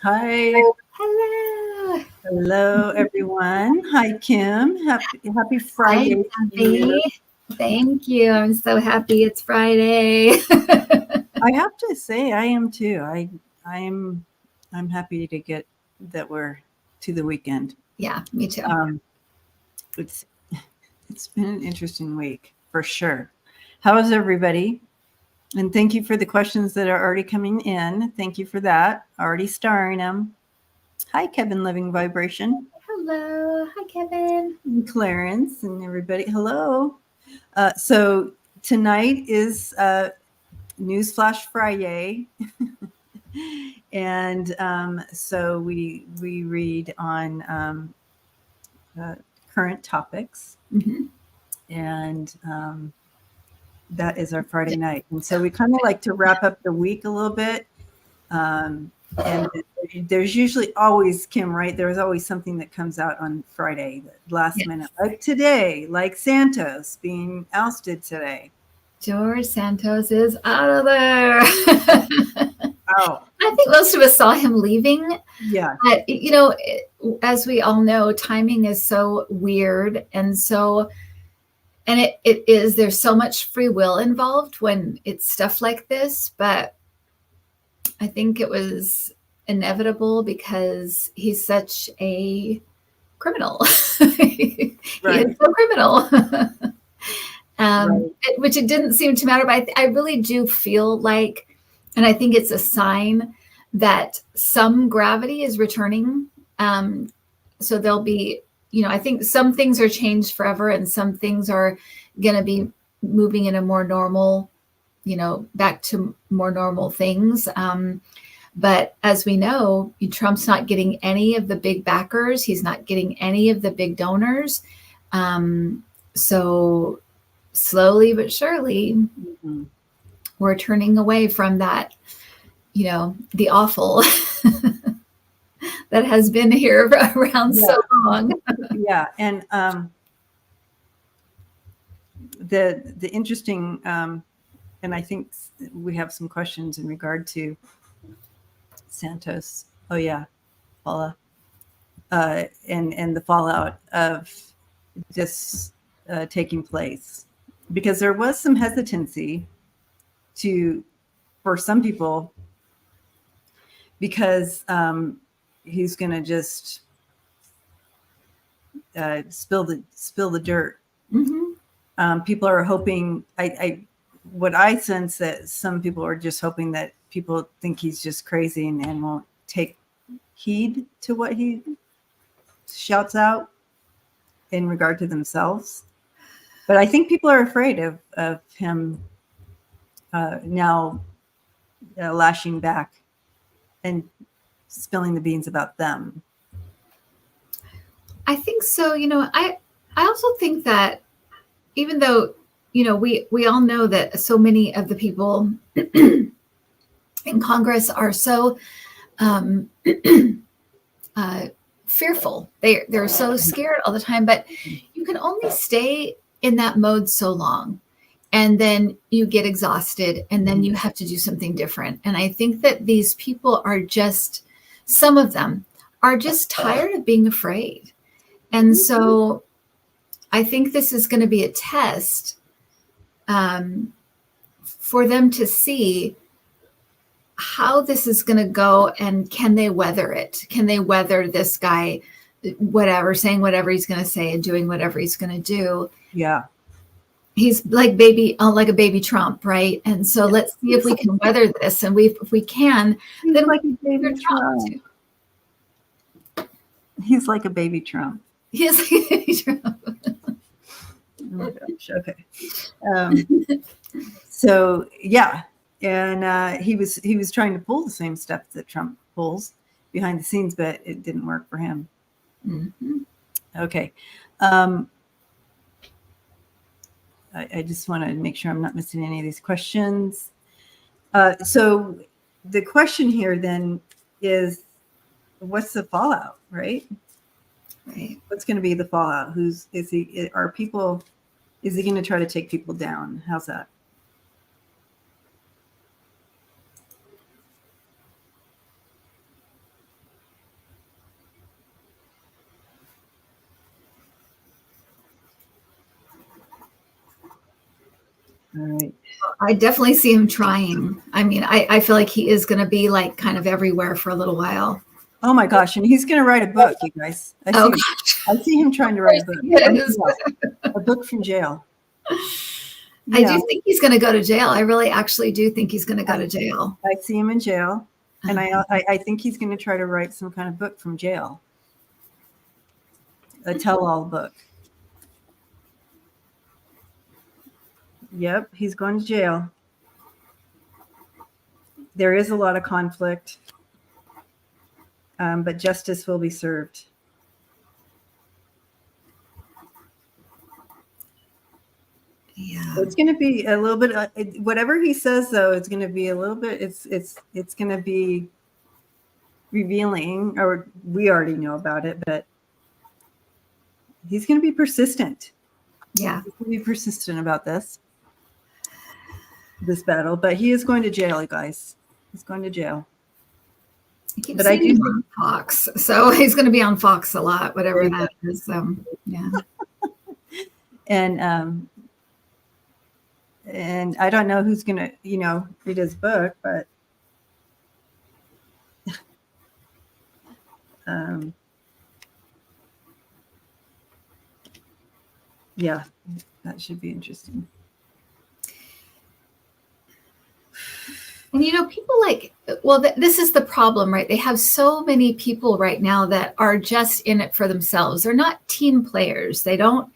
Hi. Hello. Hello, everyone. Hi, Kim. Happy Hi, Friday to you. Abby. Thank you. I'm so happy it's Friday. I have to say, I am too. I'm happy to get that we're to the weekend. Yeah, me too. Um, it's it's been an interesting week for sure. How is everybody? And thank you for the questions that are already coming in. Thank you for that. Already starring them. Hi, Kevin Living Vibration. Hello. Hi, Kevin. And Clarence and everybody. Hello. So tonight is Newsflash FriYay, and so we read on uh, current topics, Mm-hmm. and that is our Friday night. And so we kind of like to wrap up the week a little bit. And there's usually always, Kim, right? There's always something that comes out on Friday, last Yes. minute, like today, like Santos being ousted today. George Santos is out of there. Oh, I think most of us saw him leaving. yeah. But, as we all know, timing is so weird. And it is, there's so much free will involved when it's stuff like this. But I think it was inevitable because he's such a criminal. He Right. is so criminal. Right. Which it didn't seem to matter. But I really do feel like, and I think it's a sign that some gravity is returning. So there'll be, I think some things are changed forever and some things are going to be moving in a more normal, back to more normal things. But as we know, Trump's not getting any of the big backers. He's not getting any of the big donors. So slowly but surely, Mm-hmm. we're turning away from that, the awful that has been here around Yeah. so long. Yeah. And the interesting, and I think we have some questions in regard to Santos. Oh yeah, Paula, and the fallout of this taking place, because there was some hesitancy for some people, because he's going to just spill the dirt. Mm-hmm. People are hoping. What I sense that some people are just hoping that people think he's just crazy and won't take heed to what he shouts out in regard to themselves. But I think people are afraid of him now lashing back and spilling the beans about them. I think so. I also think that even though, we all know that so many of the people in Congress are so fearful. They're so scared all the time, but you can only stay in that mode so long. And then you get exhausted and then you have to do something different. And I think that these people are just, some of them are just tired of being afraid. And so I think this is going to be a test for them to see how this is going to go and can they weather it? Can they weather this guy, whatever, saying whatever he's going to say and doing whatever he's going to do? Yeah. He's like a baby Trump, right? And so let's see if we can weather this. And if we can, he's then like a baby Trump. He's like a baby Trump. He's like a baby Trump. Oh my gosh. Okay. So yeah, and he was trying to pull the same stuff that Trump pulls behind the scenes, but it didn't work for him. Mm-hmm. Okay. I just want to make sure I'm not missing any of these questions. So the question here then is, what's the fallout, right? Right. What's going to be the fallout? Is he going to try to take people down? How's that? All right. I definitely see him trying. I mean, I feel like he is going to be like kind of everywhere for a little while. Oh my gosh. And he's going to write a book, you guys. Oh, gosh. I see him trying to write a book. Yes. A book from jail. I do think he's going to go to jail. I really actually do think he's going to go to jail. I see him in jail. And I think he's going to try to write some kind of book from jail. A tell-all book. Yep, he's going to jail. There is a lot of conflict, but justice will be served. Yeah, it's going to be a little bit. Whatever he says, though, it's going to be a little bit. It's going to be revealing, or we already know about it, but he's going to be persistent. Yeah, he's going to be persistent about this battle. But he is going to jail, you guys. He's going to jail. But I do on Fox, so he's going to be on Fox a lot, whatever that is. Yeah. And I don't know who's going to, read his book, but yeah, that should be interesting. And, people this is the problem, right? They have so many people right now that are just in it for themselves. They're not team players. They don't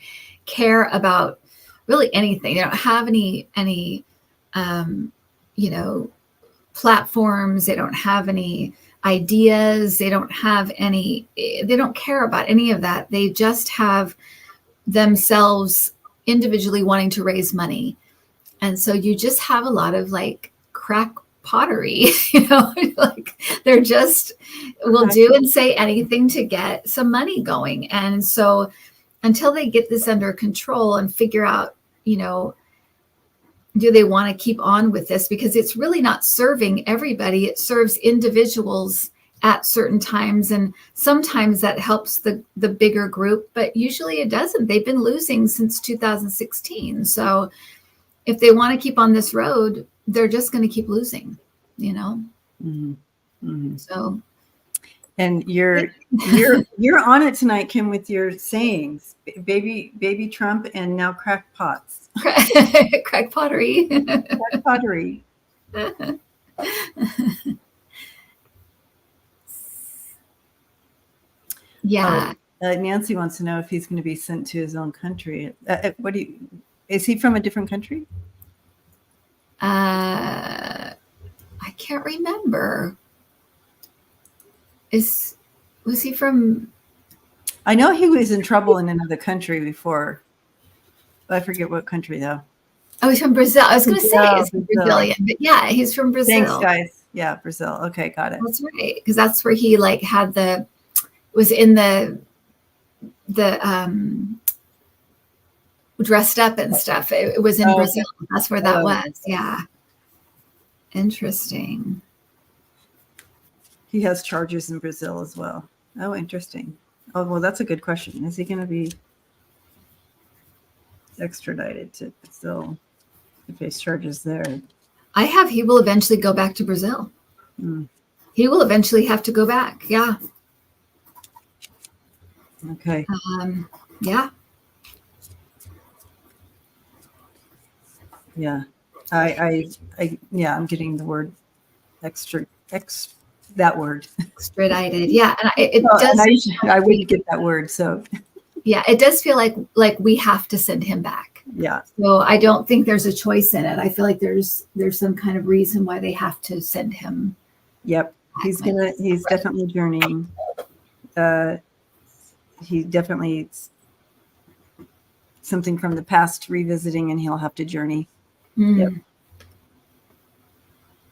care about really anything. They don't have any platforms. They don't have any ideas. They don't care about any of that. They just have themselves individually wanting to raise money. And so you just have a lot of crack pottery, they're just will do and say anything to get some money going. And so until they get this under control and figure out, do they want to keep on with this? Because it's really not serving everybody. It serves individuals at certain times. And sometimes that helps the bigger group, but usually it doesn't. They've been losing since 2016. So if they want to keep on this road, they're just going to keep losing, Mm-hmm. Mm-hmm. So, and you're on it tonight, Kim, with your sayings, baby Trump, and now crackpots, crack pottery, crack pottery. Yeah. Nancy wants to know if he's going to be sent to his own country. Is he from a different country? I can't remember. Was he from? I know he was in trouble in another country before. I forget what country though. Oh, he's from Brazil. I was going to say he's Brazilian, but yeah, he's from Brazil. Thanks, guys. Yeah, Brazil. Okay, got it. That's right, because that's where he had was in the dressed up and stuff. It was in Brazil. That's where that was. Yeah. Interesting. He has charges in Brazil as well. Oh, interesting. Oh, well, that's a good question. Is he going to be extradited to Brazil to face charges there? He will eventually go back to Brazil. Mm. He will eventually have to go back. Yeah. Okay. Yeah. Yeah. I'm getting the word that word. Extradited. Yeah. And I wouldn't get that word. So yeah, it does feel like we have to send him back. Yeah. So I don't think there's a choice in it. I feel like there's some kind of reason why they have to send him. Yep. He's definitely journeying. He definitely something from the past revisiting, and he'll have to journey. Mm. Yep.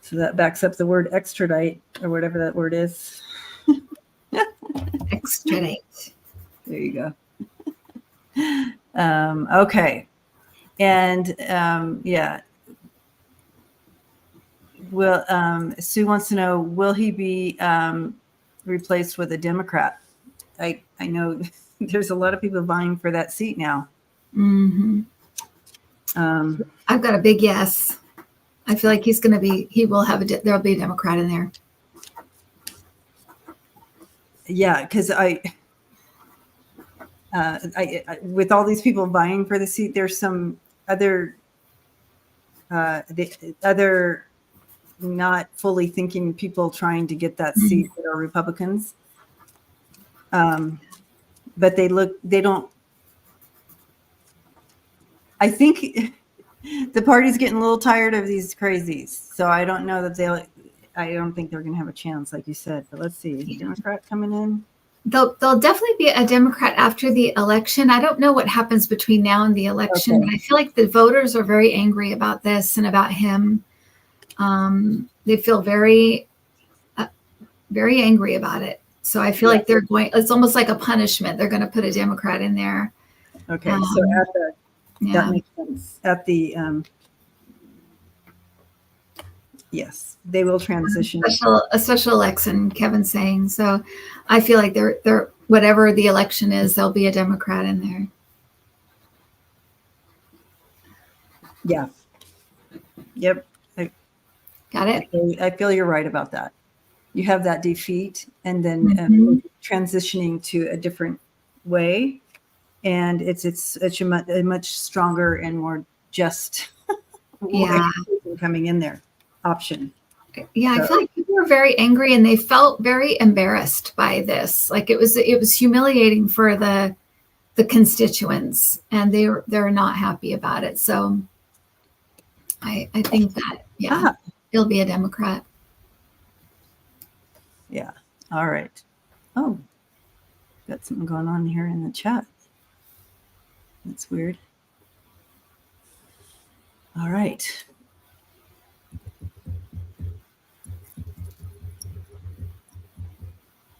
So that backs up the word extradite, or whatever that word is. Extradite. There you go. Okay. And yeah. Sue wants to know, will he be replaced with a Democrat? I know there's a lot of people vying for that seat now. Mm-hmm. I've got a big yes. I feel like there'll be a Democrat in there. Yeah, because with all these people vying for the seat, there's some other other not fully thinking people trying to get that seat that are Republicans. But they don't. I think the party's getting a little tired of these crazies. So I don't know that I don't think they're going to have a chance, like you said. But let's see. Is a Democrat coming in? There'll definitely be a Democrat after the election. I don't know what happens between now and the election, but I feel like the voters are very angry about this and about him. They feel very, very angry about it. So I feel like it's almost like a punishment. They're going to put a Democrat in there. Okay. So that makes sense. At the, yes, they will transition. A special election, Kevin's saying. So I feel like they're whatever the election is, there'll be a Democrat in there. Yeah. Yep. Got it. I feel you're right about that. You have that defeat and then transitioning to a different way. And it's a much stronger and more just coming in there option. Yeah, I feel like people were very angry and they felt very embarrassed by this. Like it was humiliating for the constituents, and they're not happy about it. So I think that it'll be a Democrat. Yeah. All right. Oh, got something going on here in the chat. That's weird. All right.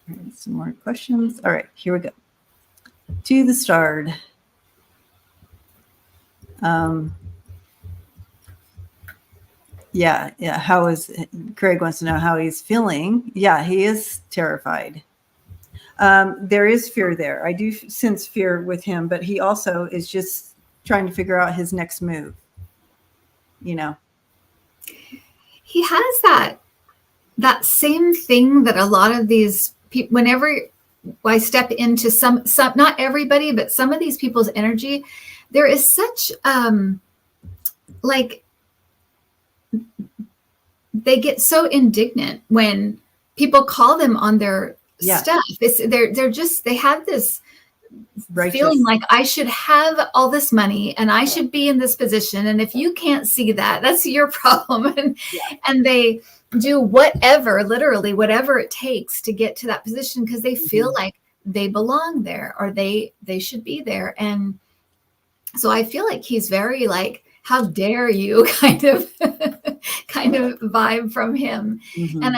All right, some more questions. All right, here we go. To the starred. Yeah. Craig wants to know how he's feeling. Yeah, he is terrified. There is fear there. I do sense fear with him, but he also is just trying to figure out his next move. You know, he has that same thing that a lot of these people, whenever I step into some, not everybody, but some of these people's energy, there is such, like, they get so indignant when people call them on their stuff. They have this feeling like I should have all this money and I should be in this position. And if you can't see that, that's your problem. And they do literally whatever it takes to get to that position because they feel like they belong there or they should be there. And so I feel like he's very like, how dare you kind of vibe from him. And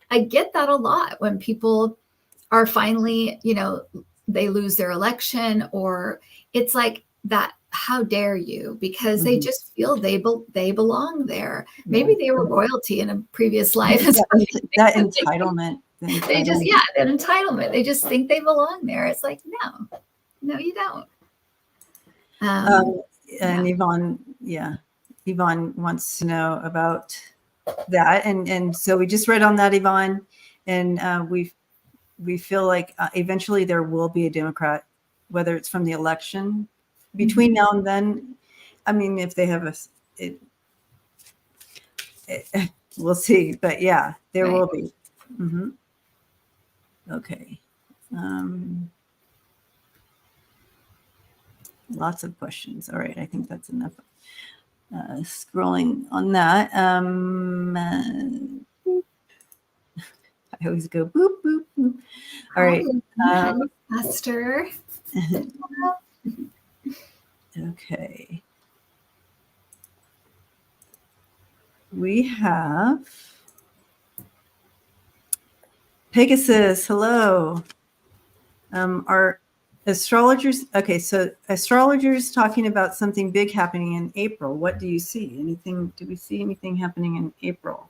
I get that a lot when people are finally, they lose their election, or it's like that, how dare you, because they just feel they belong there. Maybe they were royalty in a previous life. That entitlement. That entitlement. They just think they belong there. It's like, no, you don't. And Yvonne wants to know about that. And so we just read on that, Yvonne, and we feel like eventually there will be a Democrat, whether it's from the election between now and then. I mean, if they have we'll see, but yeah, there will be. Okay. Lots of questions. All right. I think that's enough. Scrolling on that. I always go boop, boop, boop. All right. Pastor. Okay. We have Pegasus. Hello. Our astrologers. Okay. So astrologers talking about something big happening in April. What do you see? Do we see anything happening in April?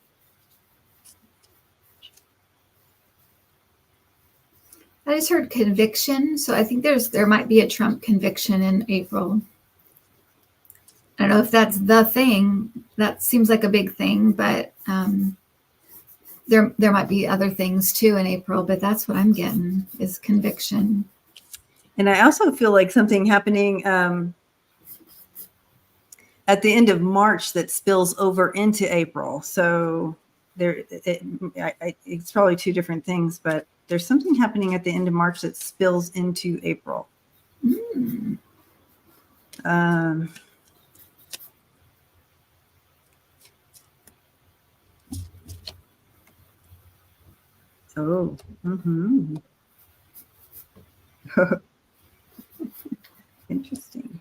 I just heard conviction. So I think there might be a Trump conviction in April. don't know if that's the thing. That seems like a big thing, but there might be other things too in April, but that's what I'm getting is conviction. And I also feel like something happening at the end of March that spills over into April. So it's probably two different things, but there's something happening at the end of March that spills into April. Mm. Oh. Mm-hmm. Interesting.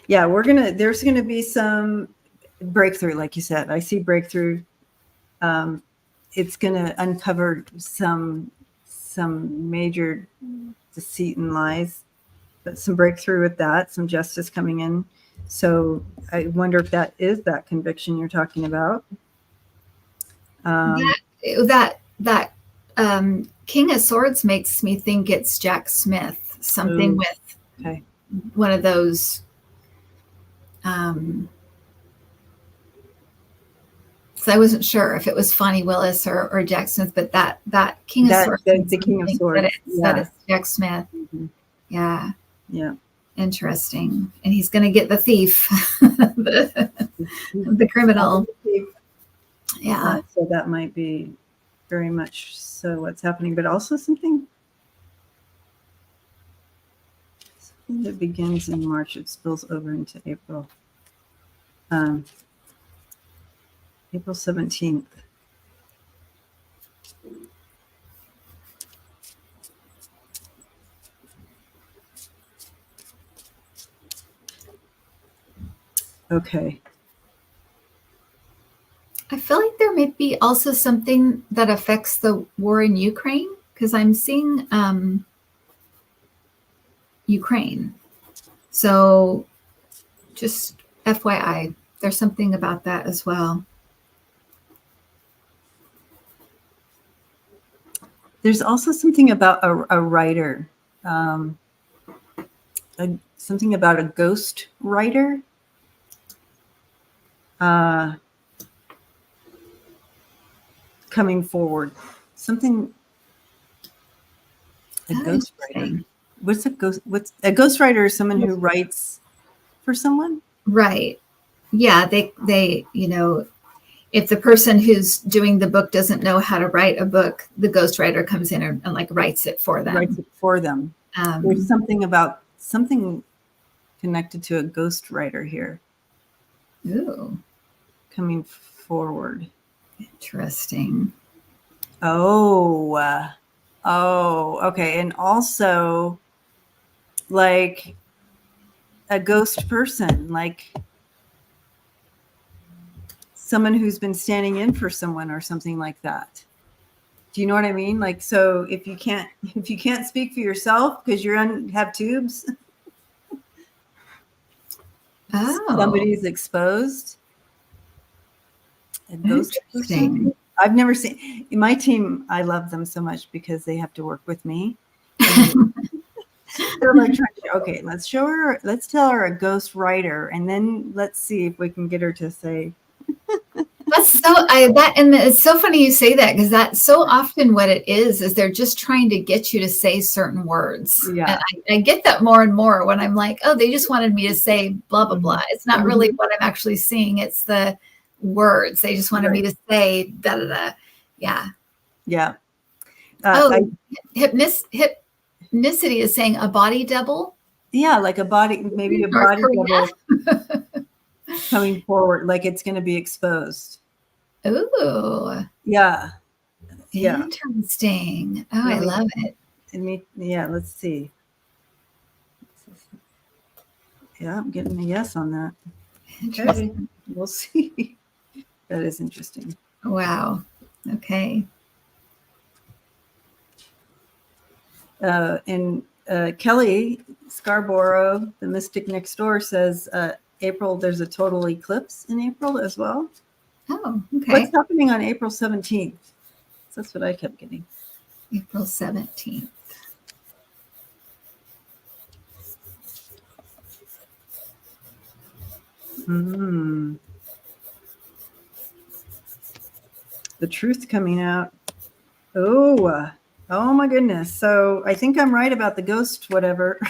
Yeah, there's gonna be some breakthrough, like you said. I see breakthrough. It's gonna uncover some major deceit and lies, but some breakthrough with that, some justice coming in. So I wonder if that is that conviction you're talking about. That King of Swords makes me think it's Jack Smith, something with one of those. So I wasn't sure if it was Fonnie Willis or Jack Smith, but that King of Swords, the King of Swords, that it's Jack Smith. Mm-hmm. Yeah. Yeah. Interesting. And he's going to get the thief, the criminal. Yeah. So that might be very much so what's happening, but also something that begins in March, it spills over into April. April 17th. Okay. I feel like there may be also something that affects the war in Ukraine, because I'm seeing Ukraine. So just FYI, there's something about that as well. There's also something about a writer, something about a ghost writer. Coming forward, something. A ghost writer. What's a ghost? What's a ghost writer? Is someone who writes for someone, right? Yeah, they if the person who's doing the book doesn't know how to write a book, the ghostwriter comes in and like writes it for them. There's something connected to a ghostwriter here. Ooh. Coming forward. Interesting. Oh, okay. And also like a ghost person, like someone who's been standing in for someone or something like that. Do you know what I mean? Like, so if you can't speak for yourself because have tubes, somebody's exposed. A ghost person. I've never seen in my team. I love them so much because they have to work with me. They're like, okay, let's tell her a ghost writer, and then let's see if we can get her to say. And it's so funny you say that, because that's so often what it is they're just trying to get you to say certain words. Yeah. And I get that more and more when I'm like, oh, they just wanted me to say blah, blah, blah. It's not really what I'm actually seeing. It's the words. They just wanted me to say da, da, da. Yeah. Yeah. Hypnicity is saying a body double. Yeah. Like maybe a body double coming forward. Like it's going to be exposed. Ooh. Yeah. Yeah. Interesting. Oh, I love it. Let's see. Yeah, I'm getting a yes on that. Okay. We'll see. That is interesting. Wow. Okay. And Kelly Scarborough, the mystic next door, says April, there's a total eclipse in April as well. Oh, okay. What's happening on April 17th? That's what I kept getting. April 17th. Mm. The truth coming out. Oh my goodness. So I think I'm right about the ghost, whatever.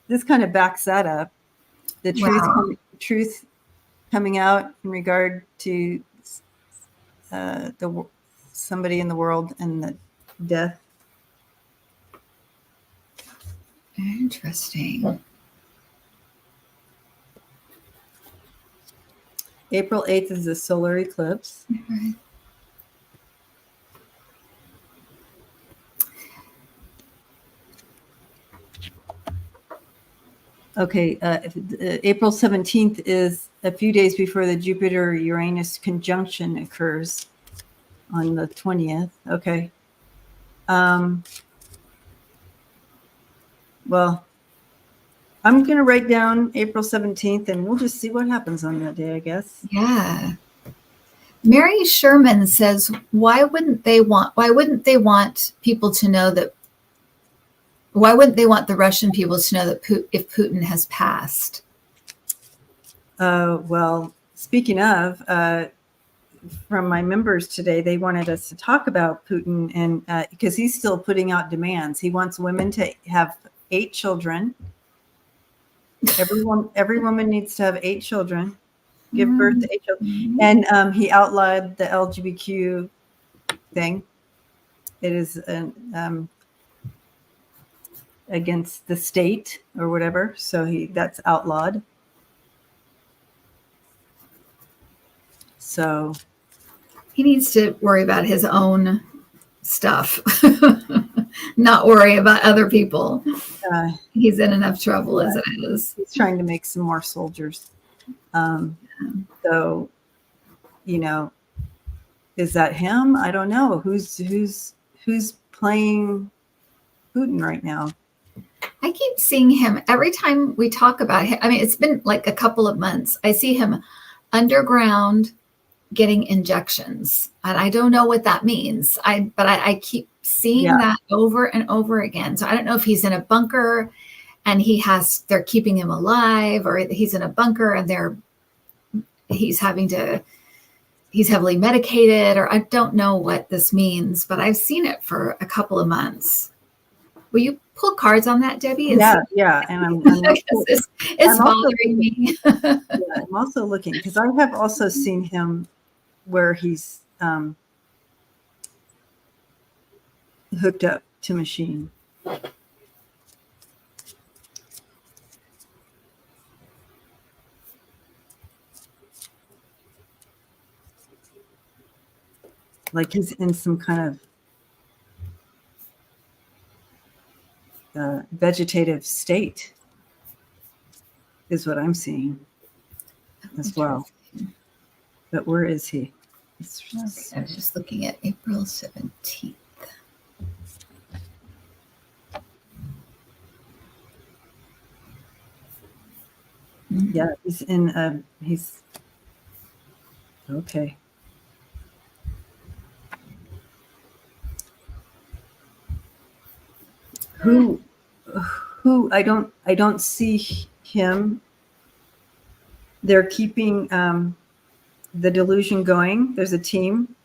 This kind of backs that up. The truth coming out in regard to somebody in the world and the death. Interesting. April 8th is a solar eclipse. Right. Okay, April 17th is a few days before the Jupiter-Uranus conjunction occurs on the 20th. Okay. Well, I'm going to write down April 17th, and we'll just see what happens on that day, I guess. Yeah. Mary Sherman says, why wouldn't they want people to know that? Why wouldn't they want the Russian people to know that if Putin has passed? Well, speaking of, from my members today, they wanted us to talk about Putin, and because he's still putting out demands. He wants women to have 8 children. Every woman needs to have 8 children, give birth to 8 children. And he outlawed the LGBTQ thing. It is against the state or whatever. So that's outlawed. So he needs to worry about his own stuff, not worry about other people. He's in enough trouble as it is. He's trying to make some more soldiers. So, is that him? I don't know. Who's playing Putin right now? I keep seeing him every time we talk about him. I mean, it's been like a couple of months. I see him underground getting injections, and I don't know what that means. But I keep seeing that over and over again. So I don't know if he's in a bunker and they're keeping him alive, or he's in a bunker and he's heavily medicated, or I don't know what this means, but I've seen it for a couple of months. Will you pull cards on that, Debbie? Yeah. And it's bothering me. I'm also looking, because I have also seen him where he's hooked up to machine. Like he's in some kind of vegetative state is what I'm seeing as well. But where is he? I was just looking at April 17th. Yeah, he's okay. Who I don't see him. They're keeping the delusion going. There's a team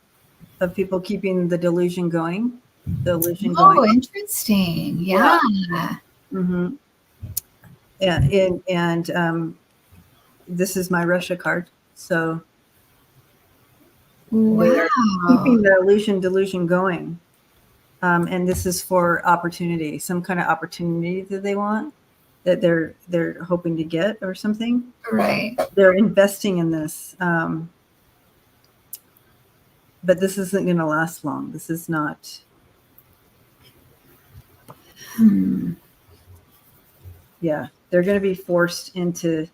of people keeping the delusion going. Going. Oh, interesting. Yeah. Mm-hmm. Yeah, and this is my Russia card. So wow, keeping the delusion going. And this is for opportunity, some kind of opportunity that they want, that they're hoping to get or something. Right. They're investing in this. But this isn't going to last long. This is not. Yeah, they're going to be forced into.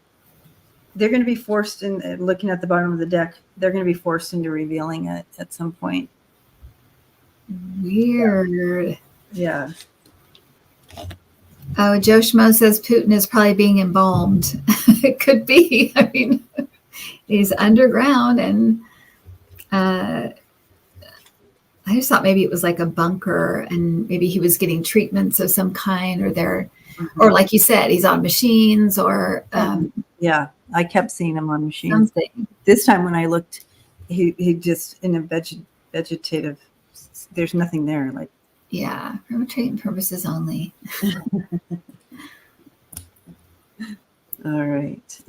They're going to be forced in looking at the bottom of the deck. They're going to be forced into revealing it at some point. Weird. Yeah. Oh, Joe Schmo says Putin is probably being embalmed. It could be. I mean, he's underground and I just thought maybe it was like a bunker and maybe he was getting treatments of some kind or like you said, he's on machines or yeah, I kept seeing him on machines. something. This time when I looked, he just in a vegetative, there's nothing there. Like, Yeah, for training purposes only. all right.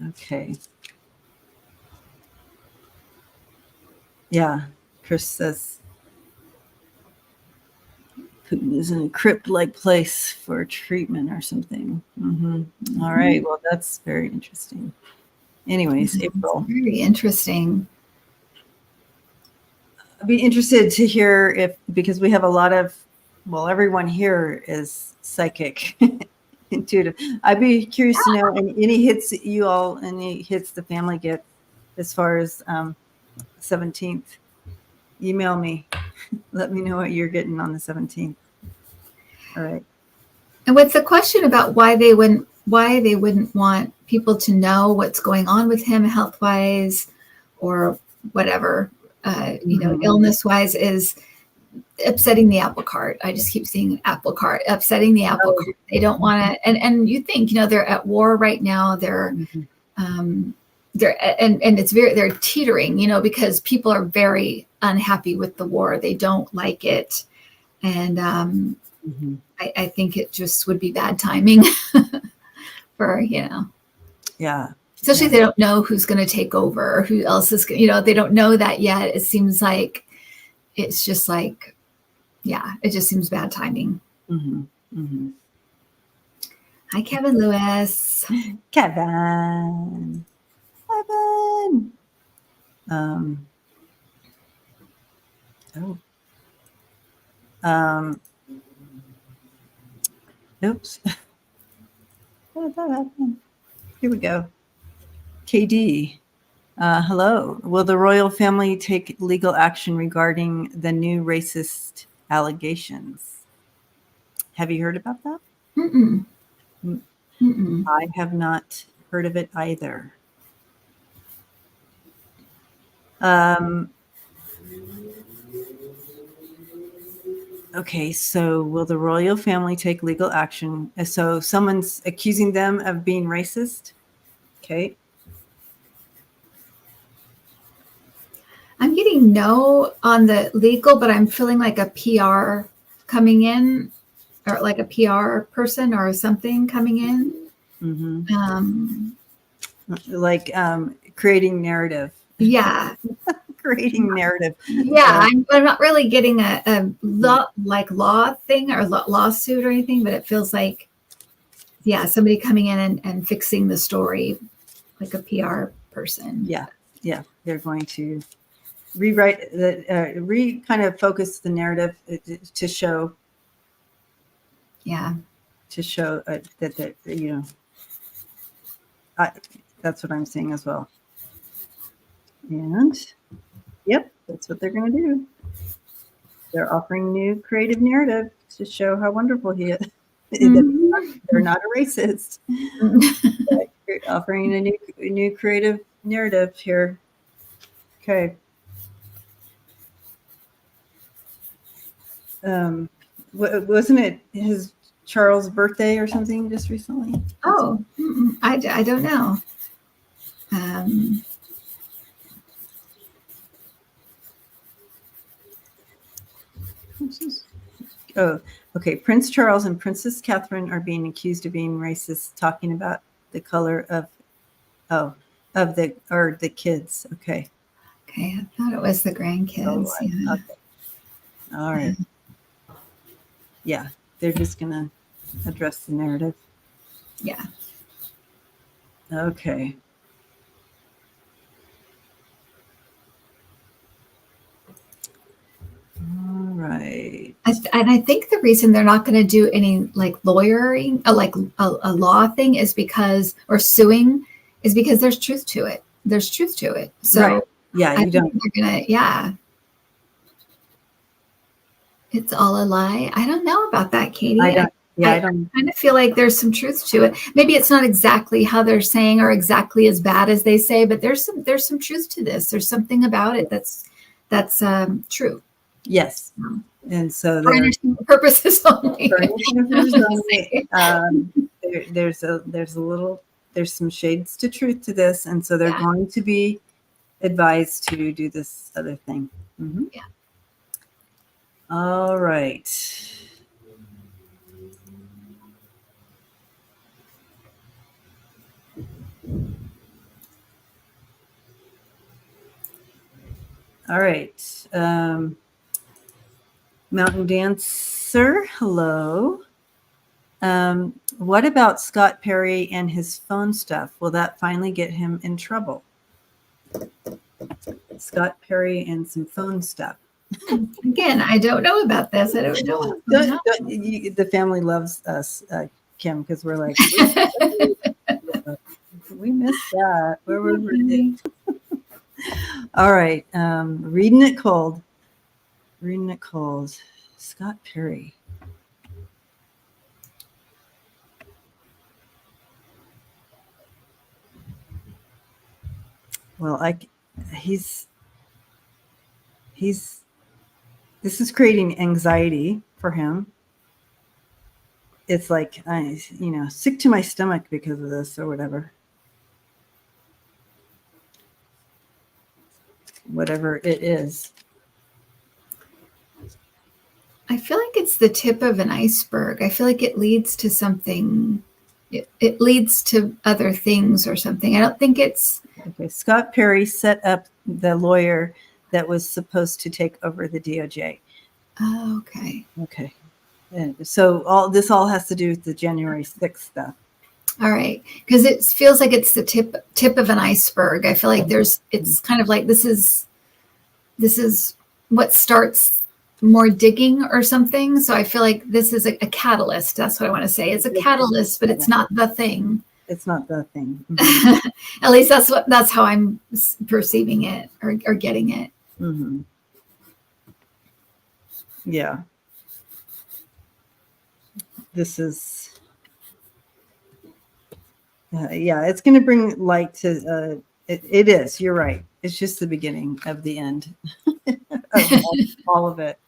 Okay. Yeah, Chris says Putin is in a crypt-like place for treatment or something. All right. Well, that's very interesting. Anyways, April. Very interesting. I'd be interested to hear because we have a lot of, well, everyone here is psychic, intuitive. I'd be curious to know any hits you all, any hits the family get as far as 17th. Email me. Let me know what you're getting on the 17th. All right. And with the question about why they wouldn't want people to know what's going on with him health-wise or whatever, illness-wise, is upsetting the apple cart. I just keep seeing apple cart, upsetting the apple cart. They don't want to, and you think, they're at war right now. They're they're teetering, because people are very unhappy with the war. They don't like it. And I think it just would be bad timing for, Yeah. Especially if they don't know who's going to take over or who else is, they don't know that yet. It seems like it's just like, it just seems bad timing. Hi, Kevin Lewis. Kevin. Oops. How did that happen? Here we go. KD. Hello. Will the royal family take legal action regarding the new racist allegations? Have you heard about that? I have not heard of it either. Okay, so will the royal family take legal action? So someone's accusing them of being racist? Okay. I'm getting no on the legal, but I'm feeling like a PR coming in, or like a PR person or something coming in. Like creating narrative. Yeah. Creating narrative. Yeah, I'm not really getting a law thing or lawsuit or anything, but it feels like, somebody coming in and fixing the story, like a PR person. Yeah, they're going to rewrite the kind of focus the narrative to show. Yeah. To show that that's what I'm seeing as well. And yep, that's what they're going to do. They're offering new creative narrative to show how wonderful he is. They're not a racist. Offering a new creative narrative here. Okay. Wasn't it his Charles' birthday or something just recently? Oh, I don't know. Oh, okay. Prince Charles and Princess Catherine are being accused of being racist, talking about the color of the kids. Okay. Okay, I thought it was the grandkids. Oh, okay. All right. Yeah, they're just gonna address the narrative. Yeah. Okay. All right. And I think the reason they're not going to do any like lawyering, like a law thing, is because, or suing, is because there's truth to it. There's truth to it. So right. Yeah, you don't. They're gonna, it's all a lie. I don't know about that, Katie. I don't. Yeah, I kind of feel like there's some truth to it. Maybe it's not exactly how they're saying or exactly as bad as they say, but there's some truth to this. There's something about it that's true. Yes. And so For entertainment purposes only. For entertainment purposes only. There's some shades to truth to this, and so they're going to be advised to do this other thing. Mm-hmm. Yeah. All right. All right. Mountain Dancer, hello. What about Scott Perry and his phone stuff? Will that finally get him in trouble? Scott Perry and some phone stuff. Again, I don't know about this. I don't know. The family loves us, Kim, because we're like, we missed that. Where were we? All right. Reading it cold. Scott Perry. Well, this is creating anxiety for him. It's like, sick to my stomach because of this or whatever. Whatever it is. I feel like it's the tip of an iceberg. I feel like it leads to something. It leads to other things or something. I don't think it's... Okay, Scott Perry set up the lawyer that was supposed to take over the DOJ. Oh, okay. Okay. And so this all has to do with the January 6th stuff. All right. Because it feels like it's the tip of an iceberg. I feel like it's kind of like this is what starts more digging or something. So I feel like this is a catalyst. That's what I want to say. It's a catalyst, but it's not the thing. It's not the thing. Mm-hmm. At least that's how I'm perceiving it or getting it. Mm-hmm. Yeah. This is, it's going to bring light to, it is, you're right. It's just the beginning of the end of all of it.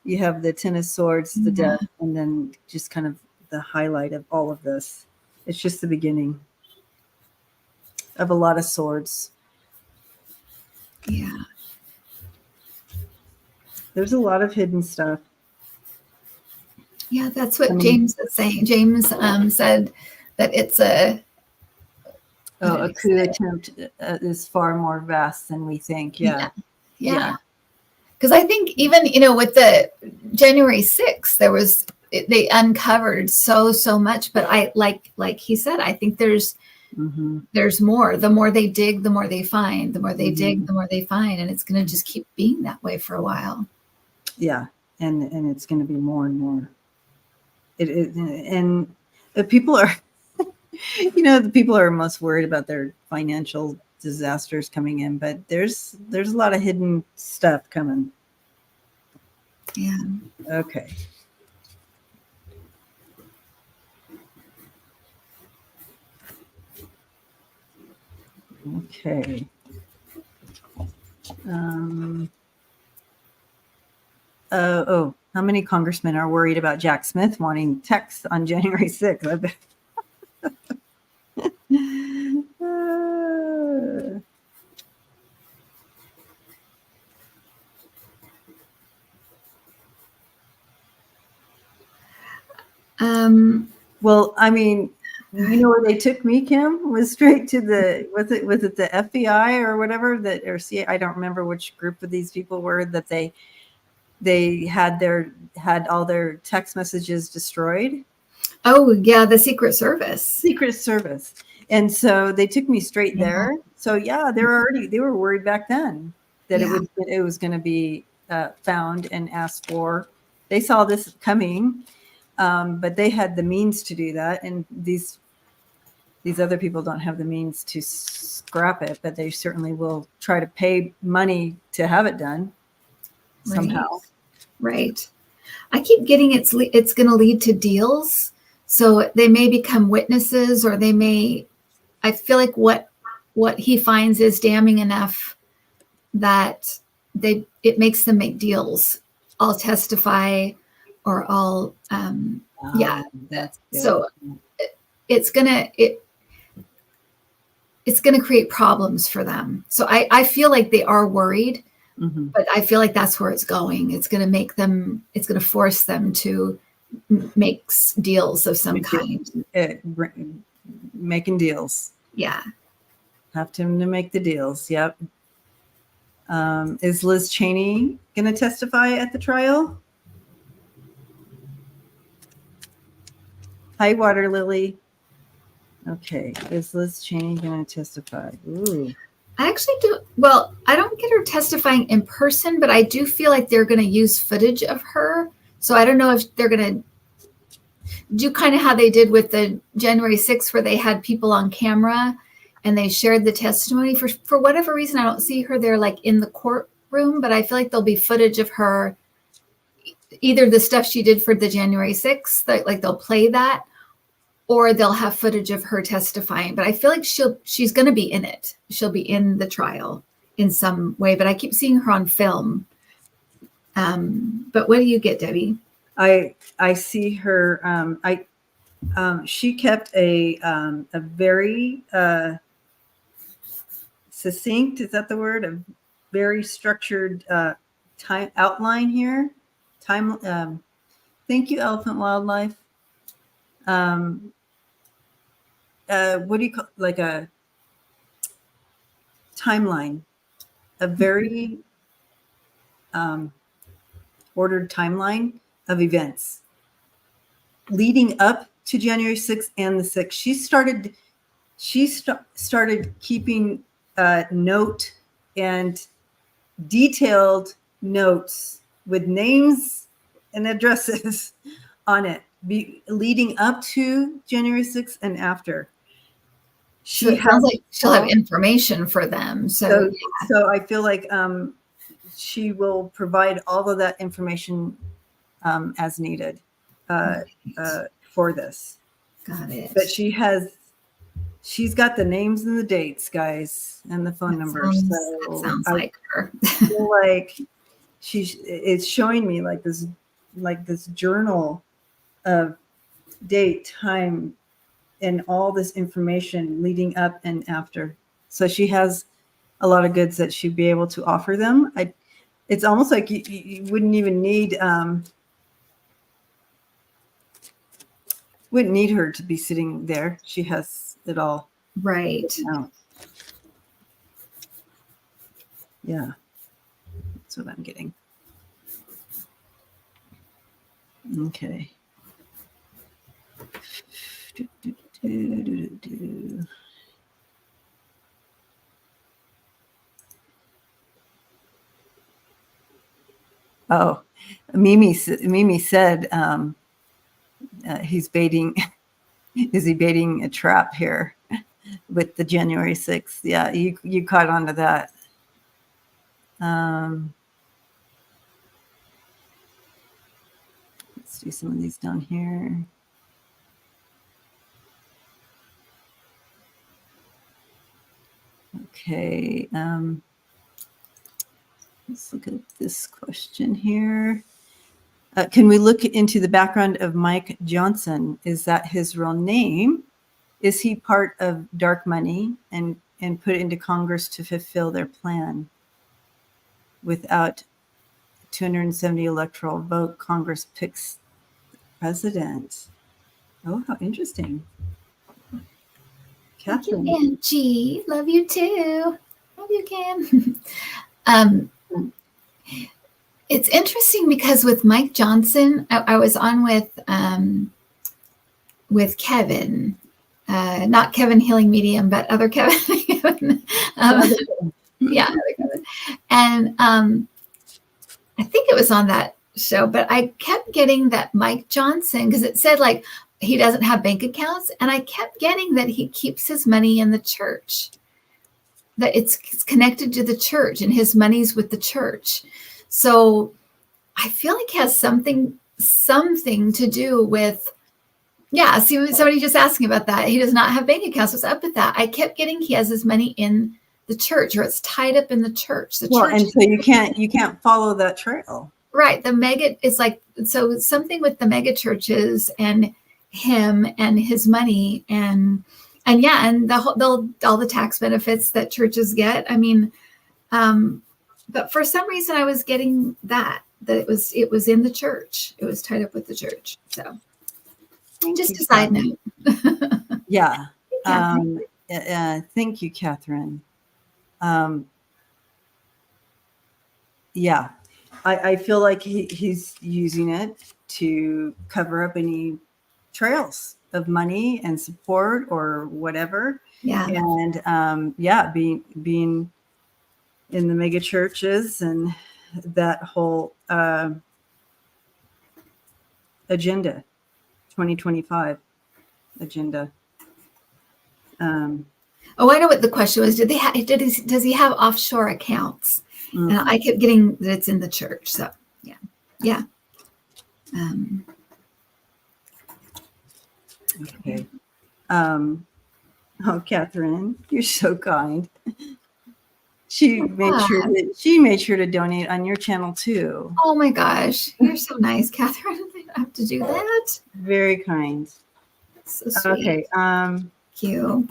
You have the Ten of Swords, the death, and then just kind of the highlight of all of this. It's just the beginning of a lot of swords. Yeah. There's a lot of hidden stuff. Yeah, that's what James is saying. James said that it's a coup attempt is far more vast than we think. Yeah. Because I think even, with the January 6th, they uncovered so much, but I like he said, I think there's more. The more they dig, the more they find. The more they dig, the more they find, and it's going to just keep being that way for a while. Yeah, and it's going to be more and more. And the people are, the people are most worried about their financial disasters coming in, but there's a lot of hidden stuff coming. Yeah. Okay. Okay. How many congressmen are worried about Jack Smith wanting texts on January 6th? I bet. Well, I mean, where they took me, Kim, was straight to was it the FBI or whatever or CIA? I don't remember which group of these people were that they had all their text messages destroyed. Oh yeah, the Secret Service. And so they took me straight there. So yeah, they were worried back then that it was going to be found and asked for. They saw this coming, but they had the means to do that, and these other people don't have the means to scrap it, but they certainly will try to pay money to have it done somehow. Right. I keep getting it's going to lead to deals. So they may become witnesses, or I feel like what he finds is damning enough that it makes them make deals. I'll testify, or I'll yeah. That's good. So it's gonna create problems for them. So I feel like they are worried, but I feel like that's where it's going. It's going to force them to make deals of some kind. Making deals. Yeah. Have to make the deals. Yep. Is Liz Cheney going to testify at the trial? Hi, Water Lily. Okay. Is Liz Cheney going to testify? Ooh. I actually do. Well, I don't get her testifying in person, but I do feel like they're going to use footage of her. So I don't know if they're going to do kind of how they did with the January 6th, where they had people on camera and they shared the testimony. For whatever reason, I don't see her there like in the courtroom, but I feel like there'll be footage of her, either the stuff she did for the January 6th, like they'll play that, or they'll have footage of her testifying. But I feel like she's going to be in it. She'll be in the trial in some way, but I keep seeing her on film. But what do you get, Debbie? I see her. She kept a very succinct, is that the word? A very structured time outline here. Thank you, Elephant Wildlife. What do you call, like a timeline? A very ordered timeline of events leading up to January 6th and the 6th. She started keeping note and detailed notes with names and addresses on it, leading up to January 6th and after. So it sounds like she'll have information for them. So I feel like she will provide all of that information as needed for this. Got it. But she's got the names and the dates, guys, and the phone numbers. That sounds like her. I feel like it's showing me like this journal of date, time, and all this information leading up and after. So she has a lot of goods that she'd be able to offer them. It's almost like you wouldn't even need her to be sitting there. She has it all. Right. Out. Yeah. That's what I'm getting. Okay. Oh, Mimi said he's baiting. Is he baiting a trap here with the January 6th? Yeah, you caught on to that. Let's do some of these down here. Okay. Let's look at this question here. Can we look into the background of Mike Johnson? Is that his real name? Is he part of dark money and put into Congress to fulfill their plan? Without 270 electoral vote, Congress picks the president. Oh, how interesting. Catherine. Thank you, Angie. Love you too. Love you, Cam. It's interesting because with Mike Johnson, I was on with Kevin, not Kevin Healing Medium, but other Kevin. Yeah, other Kevin. And I think it was on that show, but I kept getting that Mike Johnson, because it said like he doesn't have bank accounts, and I kept getting that he keeps his money in the church, that it's connected to the church and his money's with the church. So I feel like it has something to do with, yeah, see, somebody just asking about that. He does not have bank accounts. What's up with that? I kept getting he has his money in the church, or it's tied up in the church. The Well, church, and so you can't follow that trail. right? The mega, it's like, so something with the mega churches and him and his money and yeah, and all the tax benefits that churches get. I mean, but for some reason I was getting that it was in the church. It was tied up with the church. So just a side note. Yeah. Catherine. Thank you, Catherine. Yeah, I feel like he's using it to cover up any trails of money and support or whatever. Yeah. And being in the mega churches and that whole agenda, 2025 agenda. Oh, I know what the question was. Does he have offshore accounts? Mm-hmm. And I kept getting that it's in the church. So yeah. Okay. Oh, Catherine, you're so kind. She made sure to donate on your channel too. Oh my gosh, you're so nice, Catherine. I don't have to do that. Very kind. So sweet. Okay. Thank you.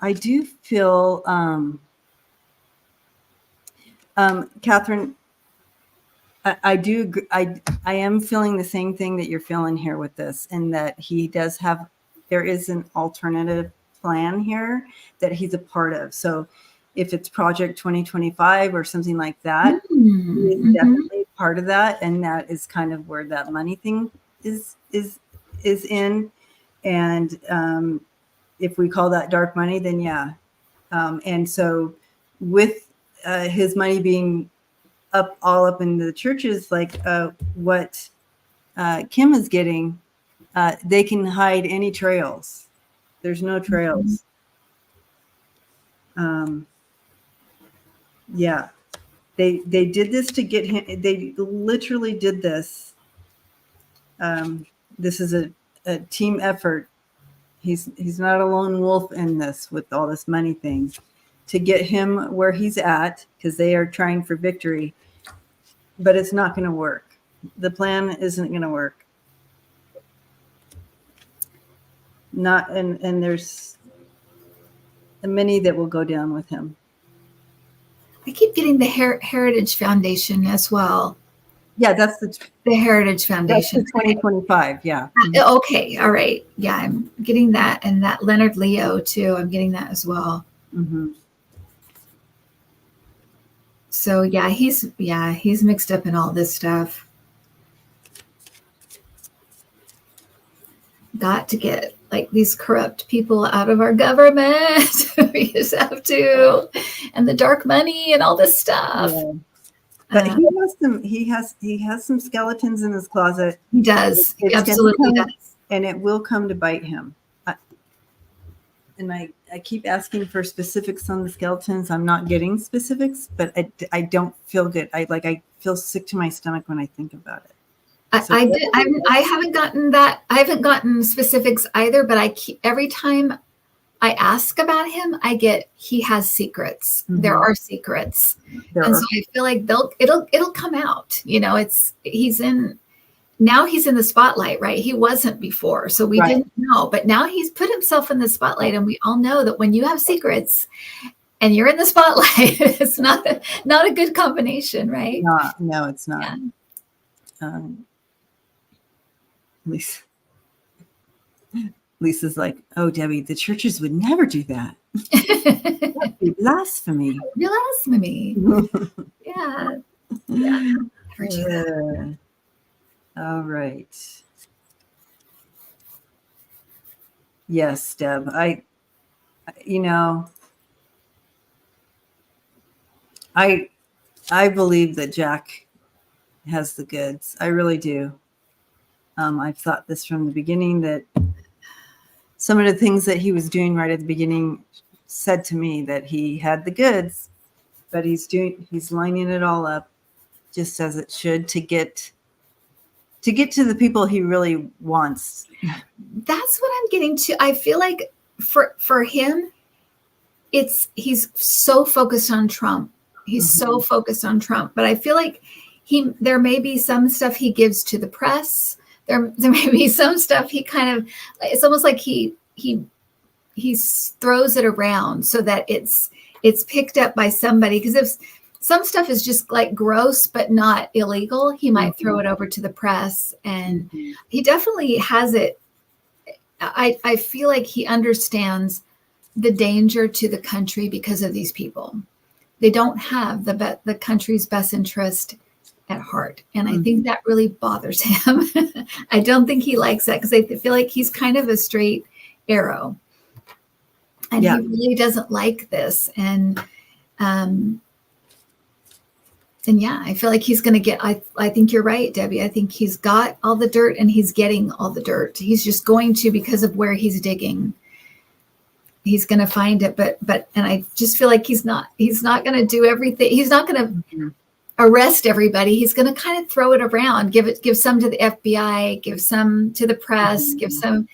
I do feel, Catherine, I do agree. I am feeling the same thing that you're feeling here with this, and that there is an alternative plan here that he's a part of. So if it's Project 2025 or something like that, he is definitely part of that. And that is kind of where that money thing is in. And if we call that dark money, then yeah. And so with his money being all up in the churches, like what Kim is getting, they can hide any trails. There's no trails. Yeah, they did this to get him. They literally did this. This is a team effort. He's not a lone wolf in this with all this money thing to get him where he's at, because they are trying for victory, but it's not going to work. The plan isn't going to work. And there's many that will go down with him. I keep getting the Heritage Foundation as well. Yeah, that's the Heritage Foundation. That's the 2025. Yeah. Okay. All right. Yeah, I'm getting that, and that Leonard Leo too. I'm getting that as well. Mm-hmm. So yeah, he's mixed up in all this stuff. Got to get like these corrupt people out of our government. We just have to, and the dark money and all this stuff. Yeah. But he has some skeletons in his closet. He does. He absolutely does. And it will come to bite him. I keep asking for specifics on the skeletons. I'm not getting specifics, but I don't feel good. I feel sick to my stomach when I think about it. I haven't gotten that. I haven't gotten specifics either, but every time I ask about him, I get he has secrets. Mm-hmm. There are secrets. So I feel like it'll come out. You know, he's in the spotlight, right? He wasn't before, so we didn't know, but now he's put himself in the spotlight, and we all know that when you have secrets and you're in the spotlight, it's not a good combination, right? No, it's not. Yeah. Lisa's like, oh, Debbie, the churches would never do that. That'd be blasphemy. Blasphemy. Yeah. Never do that. All right. Yes, Deb. I believe that Jack has the goods. I really do. I've thought this from the beginning, that some of the things that he was doing right at the beginning said to me that he had the goods, but he's lining it all up just as it should to get to the people he really wants. That's what I'm getting to. I feel like for him, he's so focused on Trump. He's so focused on Trump, but I feel like there may be some stuff he gives to the press. There may be some stuff he kind of, it's almost like he throws it around so that it's picked up by somebody. Because if some stuff is just like gross but not illegal, he might throw it over to the press. And he definitely has it. I feel like he understands the danger to the country because of these people. They don't have the country's best interest at heart. And I think that really bothers him. I don't think he likes that because I feel like he's kind of a straight arrow. And he really doesn't like this. And yeah, I feel like he's going to get, I think you're right, Debbie. I think he's got all the dirt and he's getting all the dirt. He's just going to, because of where he's digging, he's going to find it. But, and I just feel like he's not going to do everything. He's not going to arrest everybody. He's going to kind of throw it around, give some to the FBI, give some to the press, give some,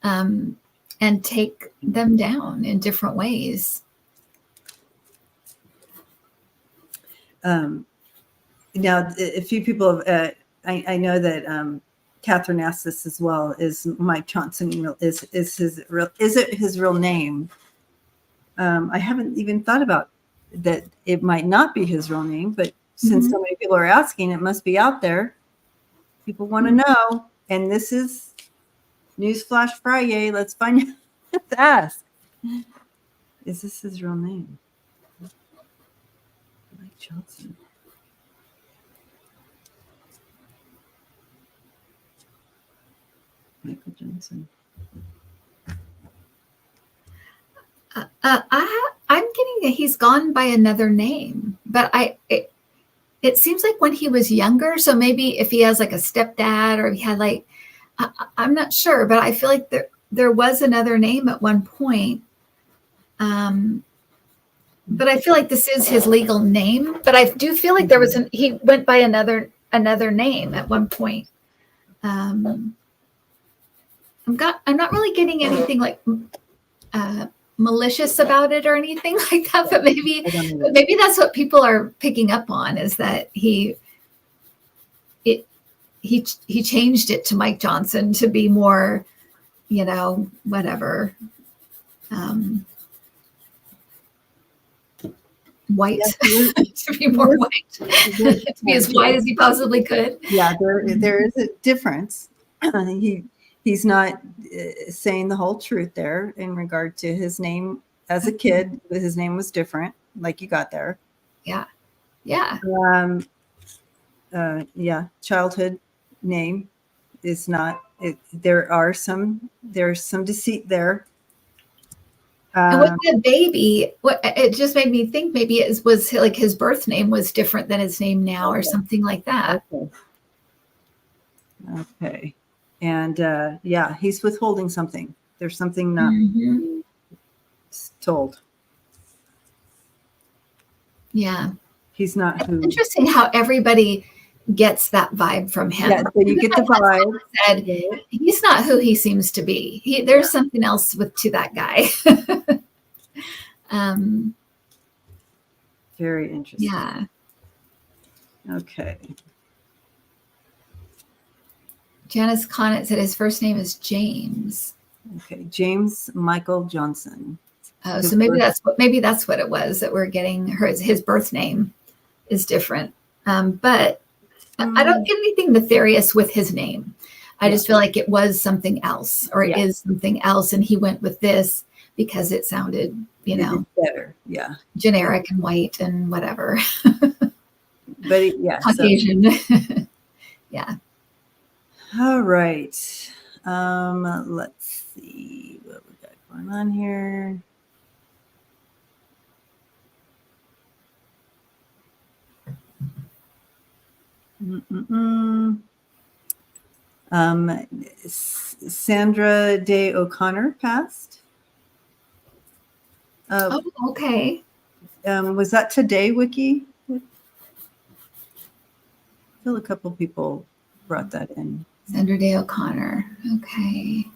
and take them down in different ways. Now, a few people, I know that Catherine asked this as well. Is Mike Johnson is it his real name? I haven't even thought about that. It might not be his real name, but since so many people are asking, it must be out there. People want to know, and this is Newsflash FriYay. Let's find out. Let's ask. Is this his real name? Mike Johnson. Michael Johnson. I'm getting that he's gone by another name, but it seems like when he was younger. So maybe if he has like a stepdad, or he had like, I'm not sure, but I feel like there was another name at one point. But I feel like this is his legal name. But I do feel like he went by another name at one point. I'm not really getting anything like malicious about it or anything like that. But maybe that's what people are picking up on, is that he changed it to Mike Johnson to be more, whatever. White, to be more white, to be as white as he possibly could. Yeah, there is a difference. He's not saying the whole truth there in regard to his name as a kid. His name was different, like you got there. Yeah. Childhood name is not. There's some deceit there. And with the baby, it just made me think maybe it was like his birth name was different than his name now, or something like that. Okay. And he's withholding something. There's something not told. Yeah. He's not who. Interesting how everybody gets that vibe from him. Yeah, so you get the vibe. Said, he's not who he seems to be. There's something else to that guy. Very interesting. Yeah. Okay. Janice Conant said his first name is James. Okay, James Michael Johnson. Oh, so maybe that's what it was, that we're getting his birth name is different. But I don't get anything nefarious with his name. I just feel like it was something else, or it is something else, and he went with this because it sounded, better. Yeah. Generic and white and whatever. But Caucasian. Yeah. All right. Let's see what we got going on here. Sandra Day O'Connor passed. Okay. Was that today, Wiki? I feel a couple people brought that in. Sandra Day O'Connor. Okay.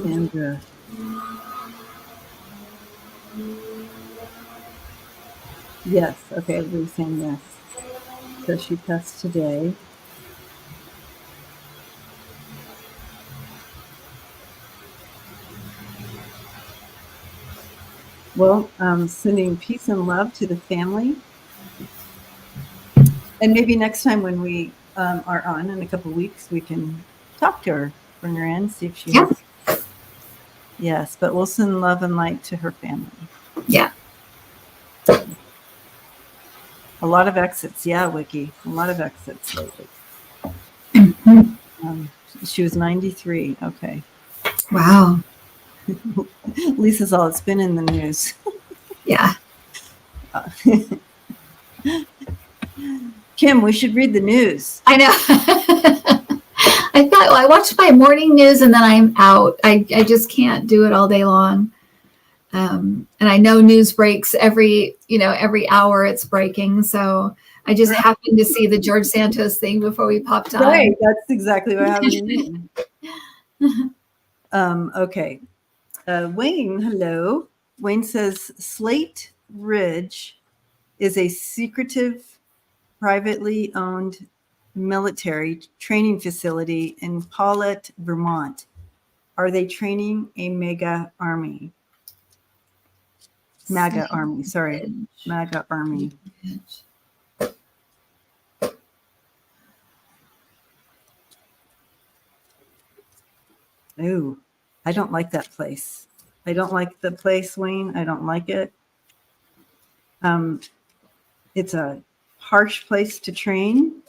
Sandra. Yes. Okay, everybody's saying yes. So she passed today. Well, sending peace and love to the family. And maybe next time when we are on in a couple of weeks, we can talk to her, bring her in, see if she Yeah. has. Yes, but we'll send love and light to her family. Yeah. A lot of exits. Yeah, Wiki. A lot of exits lately. She was 93. Okay. Wow. Lisa's all, it's been in the news. Yeah. Kim, we should read the news. I know. I thought, well, I watched my morning news and then I'm out. I just can't do it all day long. And I know news breaks every hour it's breaking. So I just happened to see the George Santos thing before we popped on. Right. That's exactly what happened to me. Okay. Wayne, hello. Wayne says Slate Ridge is a secretive, privately owned military training facility in Paulette, Vermont. Are they training a mega army? MAGA army, sorry. MAGA army. Ooh, I don't like that place. I don't like the place, Wayne. I don't like it. It's a harsh place to train.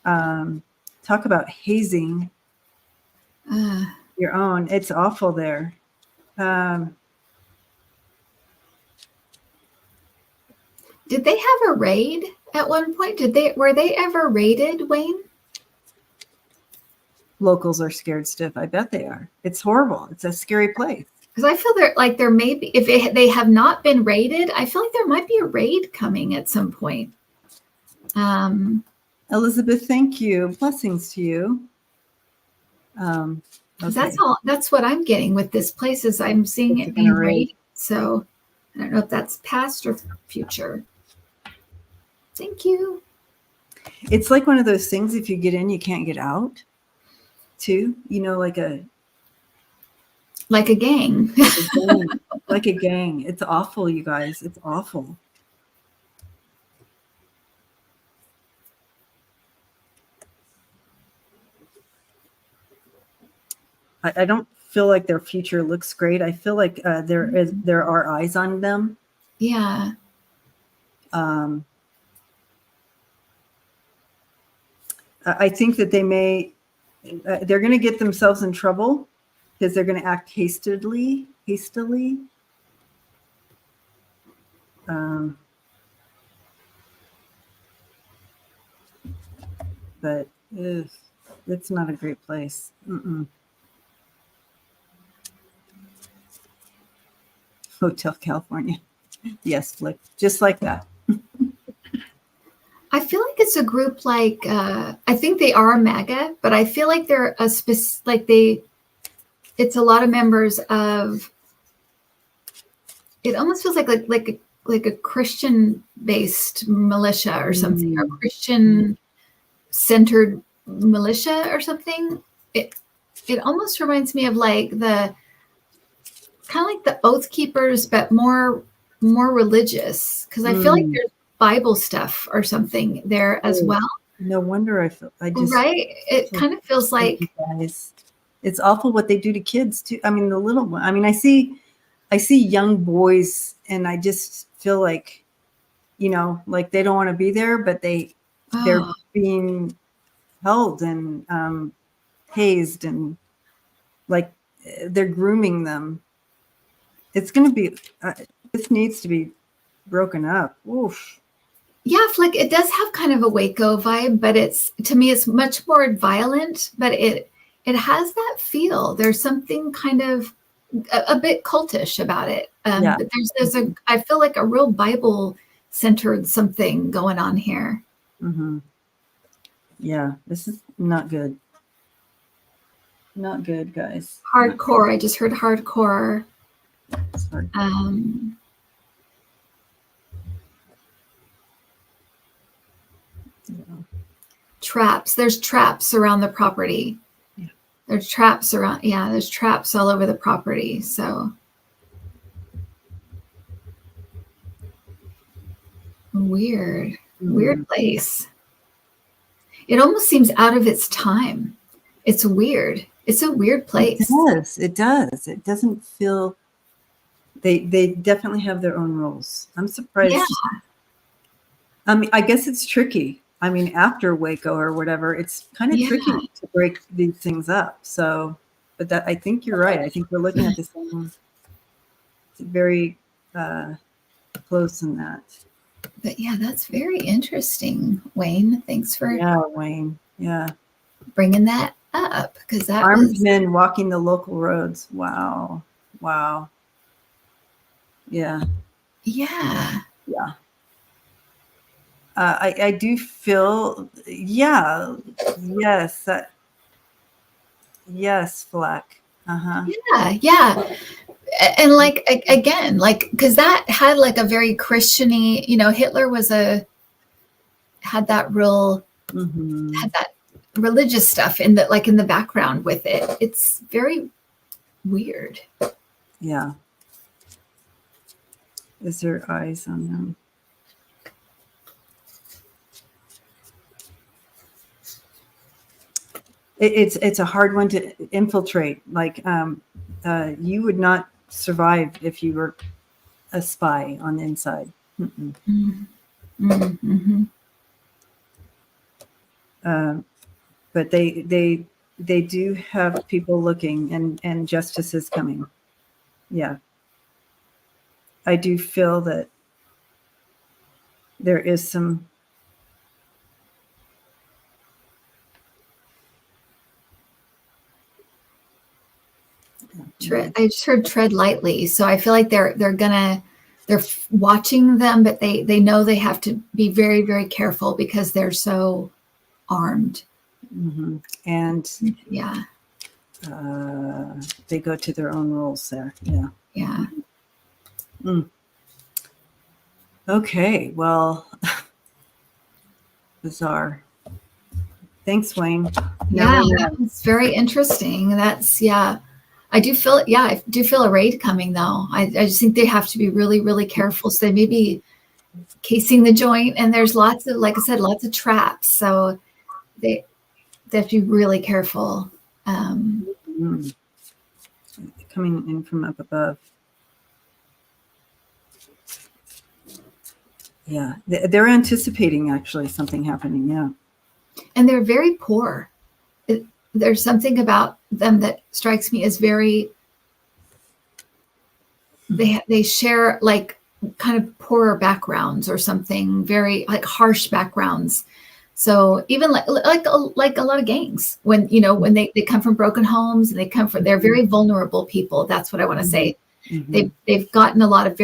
Talk about hazing your own. It's awful there. Did they have a raid at one point? Were they ever raided, Wayne? Locals are scared stiff. I bet they are. It's horrible. It's a scary place. Because I feel there may be, if they have not been raided, I feel like there might be a raid coming at some point. Elizabeth, thank you. Blessings to you. Okay. That's what I'm getting with this place is I'm seeing it being raided. So I don't know if that's past or future. Thank you. It's like one of those things, if you get in, you can't get out too. Like a gang. Like a gang. It's awful, you guys. It's awful. I don't feel like their future looks great. I feel like there are eyes on them. Yeah. I think that they're going to get themselves in trouble because they're going to act hastily. But it's not a great place. Hotel California. Yes, just like that. I feel like it's a group like I think they are MAGA, but I feel like they're it's a lot of members of. It almost feels like a Christian based militia or something, or Christian centered militia or something. It almost reminds me of like the kind of like the Oath Keepers, but more religious, because I feel like there's Bible stuff or something there as well. No wonder I just right. It kind of feels like guys, it's awful what they do to kids too. I mean, the little one. I mean, I see young boys, and I just feel like, like they don't want to be there, but they're being held and hazed, and like they're grooming them. It's going to be. This needs to be broken up. Oof. Yeah, like it does have kind of a Waco vibe, but to me it's much more violent, but it has that feel. There's something kind of a bit cultish about it. But there's I feel like a real Bible centered something going on here. Yeah, this is not good. Not good, guys. Hardcore. I just heard hardcore. Sorry. Traps. There's traps around the property. Yeah. There's traps around. Yeah, there's traps all over the property. So weird. Weird place. It almost seems out of its time. It's weird. It's a weird place. It does. It doesn't feel. They definitely have their own rules. I'm surprised. Yeah. I mean, I guess it's tricky. I mean, after Waco or whatever, it's kind of tricky to break these things up. So, but that I think you're right. I think we're looking at the same. It's very close in that. But yeah, that's very interesting, Wayne. Thanks for Wayne. Yeah, bringing that up because that armed men walking the local roads. Wow. Yeah. I do feel, yes, yes, Fleck. Yeah. And like, again, like, because that had like a very Christian-y, Hitler had that real, had that religious stuff in the background with it. It's very weird. Yeah. Is there eyes on them? It's a hard one to infiltrate. Like you would not survive if you were a spy on the inside. But they do have people looking, and justice is coming. Yeah, I do feel that there is some. I just heard tread lightly, so I feel like they're watching them, but they know they have to be very, very careful because they're so armed. And yeah, they go to their own rules there. Yeah. Okay, well, bizarre. Thanks, Wayne. That was very interesting. That's I do feel a raid coming though. I just think they have to be really, really careful. So they may be casing the joint, and there's lots of, like I said, lots of traps. So they have to be really careful. Coming in from up above. Yeah, they're anticipating actually something happening. Yeah. And they're very poor. There's something about them that strikes me as very, they share like kind of poorer backgrounds or something, very like harsh backgrounds. So even like a lot of gangs, when they come from broken homes, and they're very vulnerable people. That's what I want to say. They've gotten a lot of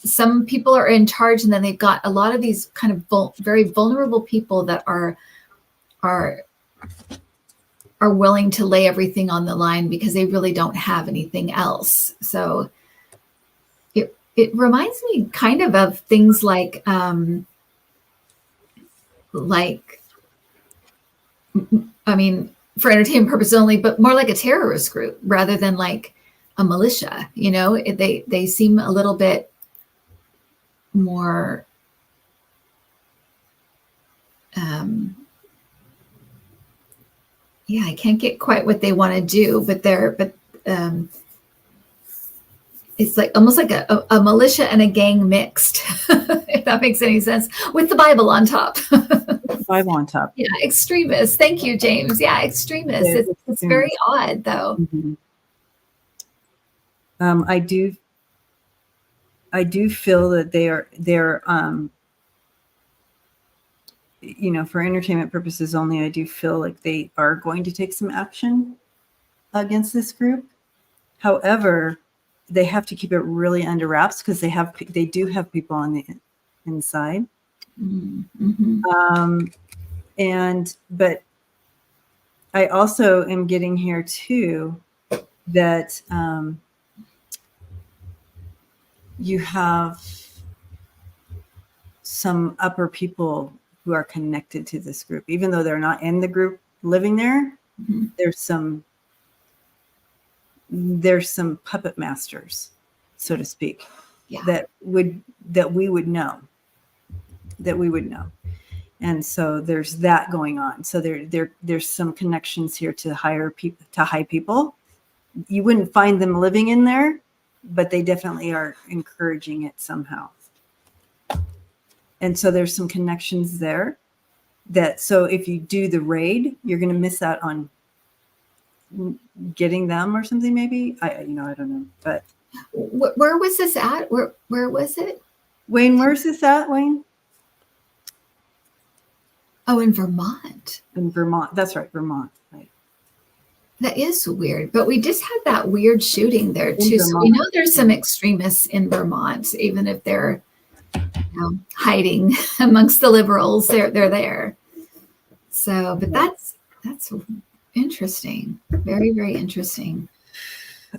some people are in charge, and then they've got a lot of these kind of very vulnerable people that are willing to lay everything on the line because they really don't have anything else. So it reminds me kind of things like I mean, for entertainment purposes only, but more like a terrorist group rather than like a militia. They seem a little bit more I can't get quite what they want to do, but it's like almost like a militia and a gang mixed, if that makes any sense, with the Bible on top. Bible on top. Yeah, extremists. Thank you, James. Yeah, extremists. It's very odd, though. I do feel that they're for entertainment purposes only. I do feel like they are going to take some action against this group. However, they have to keep it really under wraps because they do have people on the inside. But I also am getting here too that you have some upper people who are connected to this group, even though they're not in the group living there. Mm-hmm. There's some puppet masters, so to speak, Yeah. that we would know. And so there's that going on. So there's some connections here to higher people, to high people. You wouldn't find them living in there, but they definitely are encouraging it somehow. And so there's some connections there that, so if you do the raid, you're going to miss out on getting them or something, maybe. I don't know. But where was this at? Where was it? Wayne, where's this at, Wayne? Oh, in Vermont. In Vermont. That's right, Vermont. Right. That is weird. But we just had that weird shooting there too. So we know there's some extremists in Vermont, even if they're hiding amongst the liberals. They're there. So, but that's interesting. Very, very interesting.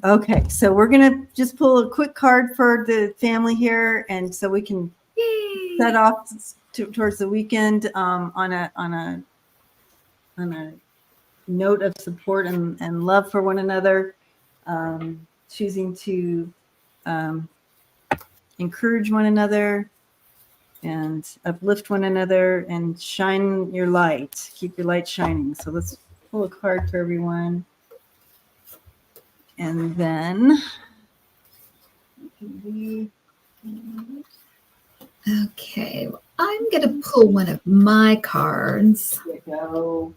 Okay, so we're gonna just pull a quick card for the family here, and so we can set off towards the weekend on a note of support and love for one another, choosing to encourage one another and uplift one another and shine your light. Keep your light shining. So let's pull a card for everyone. And then okay, well, I'm going to pull one of my cards. There you go.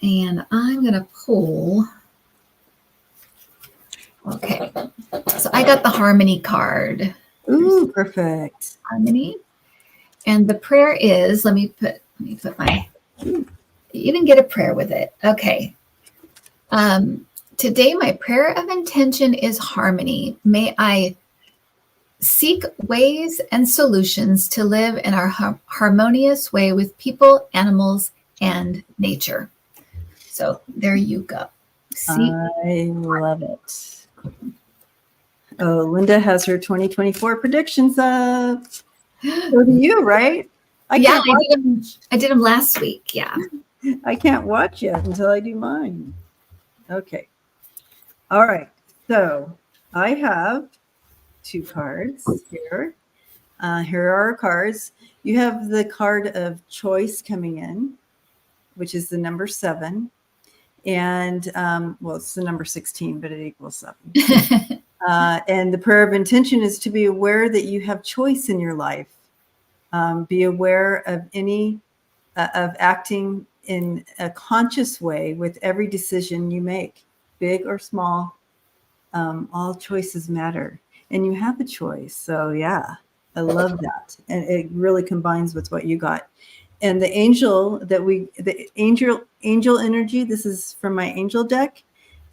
And I'm going to pull. Okay, so I got the Harmony card. Ooh, perfect. Harmony. And the prayer is, let me put my, you didn't get a prayer with it. Okay. Today, my prayer of intention is harmony. May I seek ways and solutions to live in our harmonious way with people, animals, and nature. So there you go. I love it. Oh, Linda has her 2024 predictions up. So do you, right? I did them last week. Yeah. I can't watch yet until I do mine. Okay. All right. So I have 2 cards here. Here are our cards. You have the card of choice coming in, which is the number 7. And, well, it's the number 16, but it equals 7. And the prayer of intention is to be aware that you have choice in your life. Be aware of of acting in a conscious way with every decision you make, big or small. All choices matter, and you have a choice. So yeah, I love that, and it really combines with what you got. And the angel the angel energy. This is from my angel deck,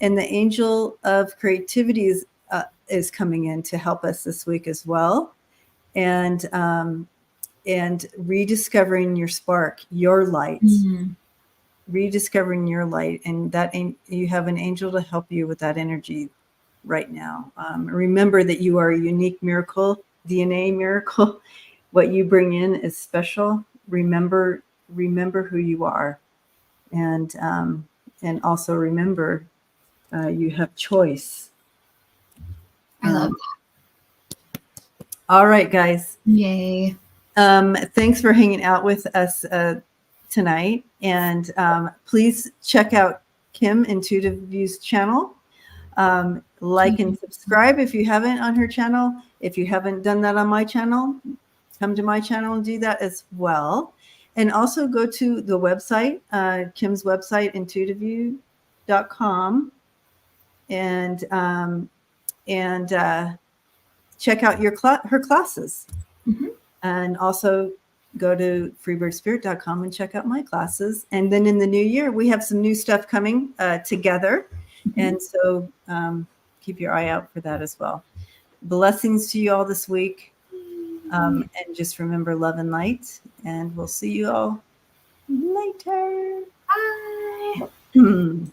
and the angel of creativity is coming in to help us this week as well, and rediscovering your spark, your light. Mm-hmm. Rediscovering your light, and that you have an angel to help you with that energy right now. Remember that you are a unique miracle, DNA miracle. What you bring in is special. Remember who you are, and also remember you have choice. I love that. All right, guys. Yay. Thanks for hanging out with us tonight, and please check out Kim Intuitiview's channel. Like and subscribe if you haven't on her channel. If you haven't done that on my channel, come to my channel and do that as well. And also go to the website, Kim's website, Intuitiview.com, and check out her classes. Mm-hmm. And also go to freebirdspirit.com and check out my classes. And then in the new year, we have some new stuff coming together. Mm-hmm. And so keep your eye out for that as well. Blessings to you all this week. And just remember love and light. And we'll see you all later. Bye. Hmm.